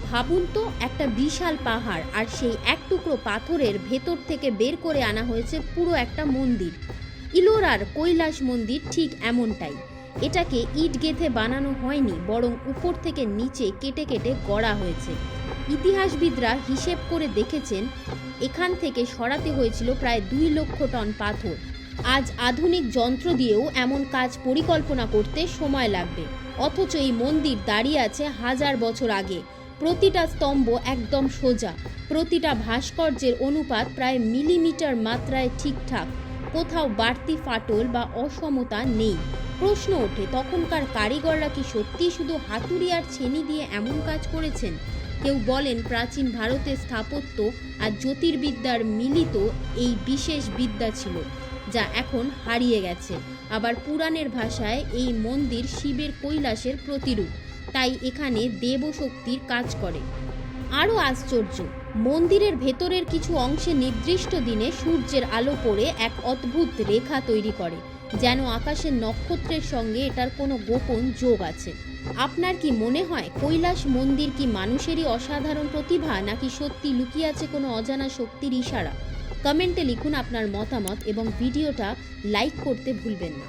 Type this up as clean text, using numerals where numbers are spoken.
ভাবুন তো, একটা বিশাল পাহাড় আর সেই এক টুকরো পাথরের ভেতর থেকে বের করে আনা হয়েছে পুরো একটা মন্দির। ইলোরার কৈলাস মন্দির ঠিক এমনটাই। এটাকে ইট গেঁথে বানানো হয়নি, বরং উপর থেকে নিচে কেটে কেটে গড়া হয়েছে। ইতিহাসবিদরা হিসেব করে দেখেছেন এখান থেকে সরাতে হয়েছিল প্রায় 2 লক্ষ টন পাথর। আজ আধুনিক যন্ত্র দিয়েও এমন কাজ পরিকল্পনা করতে সময় লাগবে, অথচ এই মন্দির দাঁড়িয়ে আছে 1000 বছর আগে। প্রতিটা স্তম্ভ একদম সোজা, প্রতিটা ভাস্কর্যের অনুপাত প্রায় মিলিমিটার মাত্রায় ঠিকঠাক, কোথাও বাড়তি ফাটল বা অসমতা নেই। প্রশ্ন ওঠে, তখনকার কারিগররা কি সত্যি শুধু হাতুড়ি আর ছেনি দিয়ে এমন কাজ করেছেন? কেউ বলেন প্রাচীন ভারতের স্থাপত্য আর জ্যোতির্বিদ্যার মিলিত এই বিশেষ বিদ্যা ছিল, যা এখন হারিয়ে গেছে। আবার পুরাণের ভাষায় এই মন্দির শিবের কৈলাসের প্রতিরূপ, তাই এখানে দেবশক্তির কাজ করে। আরও আশ্চর্য, মন্দিরের ভেতরের কিছু অংশে নির্দিষ্ট দিনে সূর্যের আলো পড়ে এক অদ্ভুত রেখা তৈরি করে, যেন আকাশের নক্ষত্রের সঙ্গে এটার কোনো গোপন যোগ আছে। আপনার কি মনে হয় কৈলাস মন্দির কি মানুষেরই অসাধারণ প্রতিভা, নাকি সত্যি লুকিয়ে আছে কোনো অজানা শক্তির ইশারা? কমেন্টে লিখুন আপনার মতামত এবং ভিডিওটা লাইক করতে ভুলবেন না।